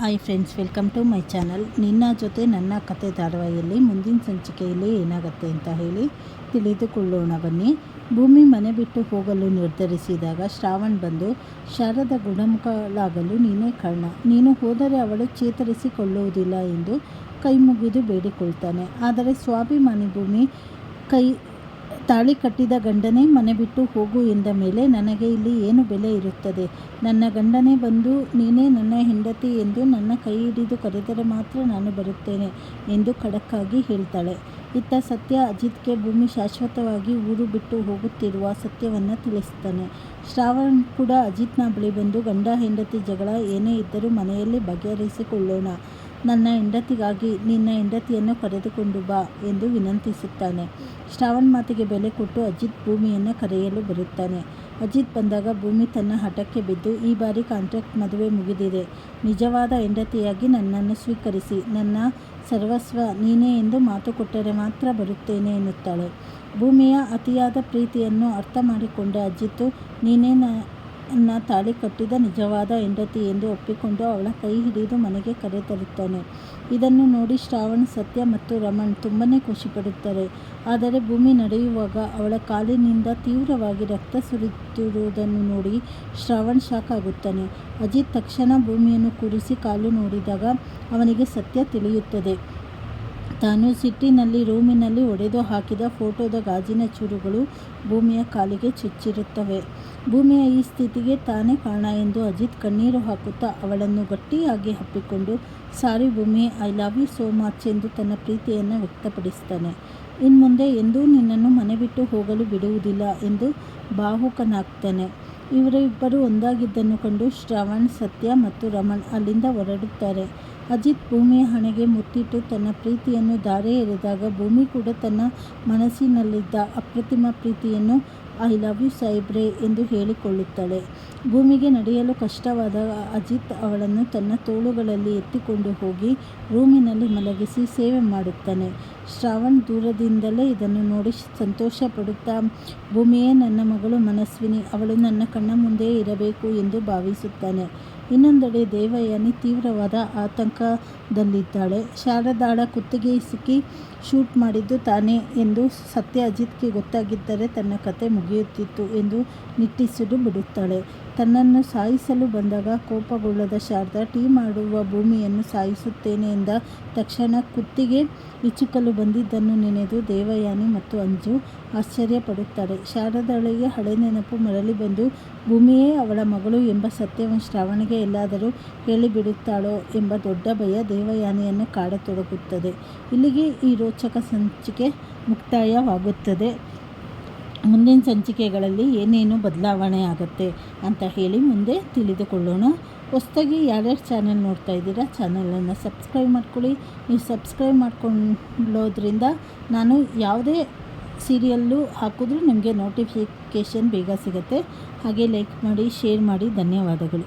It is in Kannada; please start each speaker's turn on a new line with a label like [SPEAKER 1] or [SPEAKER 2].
[SPEAKER 1] Hi friends, welcome to my channel. ನಿನ್ನ ಜೊತೆ ನನ್ನ ಕತೆ ಧಾರಾವಾಹಿಯಲ್ಲಿ ಮುಂದಿನ ಸಂಚಿಕೆಯಲ್ಲಿ ಏನಾಗುತ್ತೆ ಅಂತ ಹೇಳಿ ತಿಳಿದುಕೊಳ್ಳೋಣ ಬನ್ನಿ. ಭೂಮಿ ಮನೆ ಬಿಟ್ಟು ಹೋಗಲು ನಿರ್ಧರಿಸಿದಾಗ ಶ್ರಾವಣ್ ಬಂದು, ಶಾರದ ಗುಣಮುಖಳಾಗಲು ನೀನೇ ಕಾರಣ, ನೀನು ಹೋದರೆ ಅವಳು ಚೇತರಿಸಿಕೊಳ್ಳುವುದಿಲ್ಲ ಎಂದು ಕೈ ಮುಗಿದು ಬೇಡಿಕೊಳ್ತಾನೆ. ಆದರೆ ಸ್ವಾಭಿಮಾನಿ ಭೂಮಿ, ತಾಳಿ ಕಟ್ಟಿದ ಗಂಡನೇ ಮನೆ ಬಿಟ್ಟು ಹೋಗು ಎಂದ ಮೇಲೆ ನನಗೆ ಇಲ್ಲಿ ಏನು ಬೆಲೆ ಇರುತ್ತದೆ? ನನ್ನ ಗಂಡನೇ ಬಂದು ನೀನೇ ನನ್ನ ಹೆಂಡತಿ ಎಂದು ನನ್ನ ಕೈ ಹಿಡಿದು ಕರೆದರೆ ಮಾತ್ರ ನಾನು ಬರುತ್ತೇನೆ ಎಂದು ಖಡಕ್ಕಾಗಿ ಹೇಳ್ತಾಳೆ. ಇತ್ತ ಸತ್ಯ ಅಜಿತ್ಗೆ ಭೂಮಿ ಶಾಶ್ವತವಾಗಿ ಊರು ಬಿಟ್ಟು ಹೋಗುತ್ತಿರುವ ಸತ್ಯವನ್ನು ತಿಳಿಸ್ತಾನೆ. ಶ್ರಾವಣ್ ಕೂಡ ಅಜಿತ್ನ ಬಳಿ ಬಂದು, ಗಂಡ ಹೆಂಡತಿ ಜಗಳ ಏನೇ ಇದ್ದರೂ ಮನೆಯಲ್ಲಿ ಬಗೆಹರಿಸಿಕೊಳ್ಳೋಣ, ನನ್ನ ಹೆಂಡತಿಗಾಗಿ ನಿನ್ನ ಹೆಂಡತಿಯನ್ನು ಕರೆದುಕೊಂಡು ಬಾ ಎಂದು ವಿನಂತಿಸುತ್ತಾನೆ. ಶ್ರಾವಣ್ ಮಾತಿಗೆ ಬೆಲೆ ಕೊಟ್ಟು ಅಜಿತ್ ಭೂಮಿಯನ್ನು ಕರೆಯಲು ಬರುತ್ತಾನೆ. ಅಜಿತ್ ಬಂದಾಗ ಭೂಮಿ ತನ್ನ ಹಠಕ್ಕೆ ಬಿದ್ದು, ಈ ಬಾರಿ ಕಾಂಟ್ರಾಕ್ಟ್ ಮದುವೆ ಮುಗಿದಿದೆ, ನಿಜವಾದ ಹೆಂಡತಿಯಾಗಿ ನನ್ನನ್ನು ಸ್ವೀಕರಿಸಿ, ನನ್ನ ಸರ್ವಸ್ವ ನೀನೇ ಎಂದು ಮಾತು ಕೊಟ್ಟರೆ ಮಾತ್ರ ಬರುತ್ತೇನೆ ಎನ್ನುತ್ತಾಳೆ. ಭೂಮಿಯ ಅತಿಯಾದ ಪ್ರೀತಿಯನ್ನು ಅರ್ಥ ಮಾಡಿಕೊಂಡ ಅಜಿತ್, ನೀನೇ ನನ್ನ ತಾಳಿ ಕಟ್ಟಿದ ನಿಜವಾದ ಹೆಂಡತಿ ಎಂದು ಒಪ್ಪಿಕೊಂಡು ಅವಳ ಕೈ ಹಿಡಿದು ಮನೆಗೆ ಕರೆತರುತ್ತಾನೆ. ಇದನ್ನು ನೋಡಿ ಶ್ರಾವಣ್, ಸತ್ಯ ಮತ್ತು ರಮಣ್ ತುಂಬನೇ ಖುಷಿಪಡುತ್ತಾರೆ. ಆದರೆ ಭೂಮಿ ನಡೆಯುವಾಗ ಅವಳ ಕಾಲಿನಿಂದ ತೀವ್ರವಾಗಿ ರಕ್ತ ಸುರಿಯುತ್ತಿರುವುದನ್ನು ನೋಡಿ ಶ್ರಾವಣ್ ಶಾಕ್ ಆಗುತ್ತಾನೆ. ಅಜಿತ್ ತಕ್ಷಣ ಭೂಮಿಯನ್ನು ಕೂರಿಸಿ ಕಾಲು ನೋಡಿದಾಗ ಅವನಿಗೆ ಸತ್ಯ ತಿಳಿಯುತ್ತದೆ. ತಾನು ಸಿಟ್ಟಿನಲ್ಲಿ ರೂಮಿನಲ್ಲಿ ಒಡೆದು ಹಾಕಿದ ಫೋಟೋದ ಗಾಜಿನ ಚೂರುಗಳು ಭೂಮಿಯ ಕಾಲಿಗೆ ಚುಚ್ಚಿರುತ್ತವೆ. ಭೂಮಿಯ ಈ ಸ್ಥಿತಿಗೆ ತಾನೇ ಕಾರಣ ಎಂದು ಅಜಿತ್ ಕಣ್ಣೀರು ಹಾಕುತ್ತಾ ಅವಳನ್ನು ಗಟ್ಟಿಯಾಗಿ ಅಪ್ಪಿಕೊಂಡು, sorry Bhoomi, I love you so much ಎಂದು ತನ್ನ ಪ್ರೀತಿಯನ್ನು ವ್ಯಕ್ತಪಡಿಸ್ತಾನೆ. ಇನ್ಮುಂದೆ ಎಂದೂ ನಿನ್ನನ್ನು ಮನೆ ಬಿಟ್ಟು ಹೋಗಲು ಬಿಡುವುದಿಲ್ಲ ಎಂದು ಭಾವುಕನಾಗ್ತಾನೆ. ಇವರಿಬ್ಬರು ಒಂದಾಗಿದ್ದನ್ನು ಕಂಡು ಶ್ರಾವಣ್, ಸತ್ಯ ಮತ್ತು ರಮಣ್ ಅಲ್ಲಿಂದ ಹೊರಡುತ್ತಾರೆ. ಅಜಿತ್ ಭೂಮಿಯ ಹಣೆಗೆ ಮುತ್ತಿಟ್ಟು ತನ್ನ ಪ್ರೀತಿಯನ್ನು ಧಾರೆ ಎರೆದಾಗ ಭೂಮಿ ಕೂಡ ತನ್ನ ಮನಸ್ಸಿನಲ್ಲಿದ್ದ ಅಪ್ರತಿಮ ಪ್ರೀತಿಯನ್ನು ಐ ಲವ್ ಯು ಸಾಯಿಬ್ರೆ ಎಂದು ಹೇಳಿಕೊಳ್ಳುತ್ತಾಳೆ. ಭೂಮಿಗೆ ನಡೆಯಲು ಕಷ್ಟವಾದ ಅಜಿತ್ ಅವಳನ್ನು ತನ್ನ ತೋಳುಗಳಲ್ಲಿ ಎತ್ತಿಕೊಂಡು ಹೋಗಿ ರೂಮಿನಲ್ಲಿ ಮಲಗಿಸಿ ಸೇವೆ ಮಾಡುತ್ತಾನೆ. ಶ್ರಾವಣ್ ದೂರದಿಂದಲೇ ಇದನ್ನು ನೋಡಿ ಸಂತೋಷ ಪಡುತ್ತಾ, ಭೂಮಿಯೇ ನನ್ನ ಮಗಳು ಮನಸ್ವಿನಿ, ಅವಳು ನನ್ನ ಕಣ್ಣ ಮುಂದೆಯೇ ಇರಬೇಕು ಎಂದು ಭಾವಿಸುತ್ತಾನೆ. ಇನ್ನೊಂದೆಡೆ ದೇವಯಾನಿ ತೀವ್ರವಾದ ಆತಂಕದಲ್ಲಿದ್ದಾಳೆ. ಶಾರದಾಳ ಕುತ್ತಿಗೆ ಸಿಕ್ಕಿ ಶೂಟ್ ಮಾಡಿದ್ದು ತಾನೇ ಎಂದು ಸತ್ಯ ಅಜಿತ್ಗೆ ಗೊತ್ತಾಗಿದ್ದರೆ ತನ್ನ ಕತೆ ಮುಗಿಯುತ್ತಿತ್ತು ಎಂದು ನಿಟ್ಟುಸಿರು ಬಿಡುತ್ತಾಳೆ. ತನ್ನನ್ನು ಸಾಯಿಸಲು ಬಂದಾಗ ಕೋಪಗೊಳ್ಳದ ಶಾರದಾ ಟೀ ಮಾಡುವ ಭೂಮಿಯನ್ನು ಸಾಯಿಸುತ್ತೇನೆ ಎಂದ ತಕ್ಷಣ ಕುತ್ತಿಗೆ ಇಚುಕಲು ಬಂದಿದ್ದನ್ನು ನೆನೆದು ದೇವಯಾನಿ ಮತ್ತು ಅಂಜು ಆಶ್ಚರ್ಯಪಡುತ್ತಾರೆ. ಶಾರದಾಳಿಗೆ ಹಳೆ ನೆನಪು ಮರಳಿ ಬಂದು ಭೂಮಿಯೇ ಅವಳ ಮಗಳು ಎಂಬ ಸತ್ಯವನ್ನು ಶ್ರಾವಣಿಗೆ ಎಲ್ಲಾದರೂ ಹೇಳಿಬಿಡುತ್ತಾಳೋ ಎಂಬ ದೊಡ್ಡ ಭಯ ದೇವಯಾನಿಯನ್ನು ಕಾಡತೊಡಗುತ್ತದೆ. ಇಲ್ಲಿಗೆ ಈ ರೋಚಕ ಸಂಚಿಕೆ ಮುಕ್ತಾಯವಾಗುತ್ತದೆ. ಮುಂದಿನ ಸಂಚಿಕೆಗಳಲ್ಲಿ ಏನೇನು ಬದಲಾವಣೆ ಆಗುತ್ತೆ ಅಂತ ಹೇಳಿ ಮುಂದೆ ತಿಳಿದುಕೊಳ್ಳೋಣ. ಹೊಸದಾಗಿ ಯಾರ್ಯಾರು ಚಾನಲ್ ನೋಡ್ತಾ ಇದ್ದೀರಾ ಚಾನಲನ್ನು ಸಬ್ಸ್ಕ್ರೈಬ್ ಮಾಡ್ಕೊಳ್ಳಿ. ನೀವು ಸಬ್ಸ್ಕ್ರೈಬ್ ಮಾಡ್ಕೊಳ್ಳೋದ್ರಿಂದ ನಾನು ಯಾವುದೇ ಸೀರಿಯಲ್ಲು ಹಾಕಿದ್ರೂ ನಿಮಗೆ ನೋಟಿಫಿಕೇಷನ್ ಬೇಗ ಸಿಗುತ್ತೆ. ಹಾಗೆ ಲೈಕ್ ಮಾಡಿ, ಶೇರ್ ಮಾಡಿ. ಧನ್ಯವಾದಗಳು.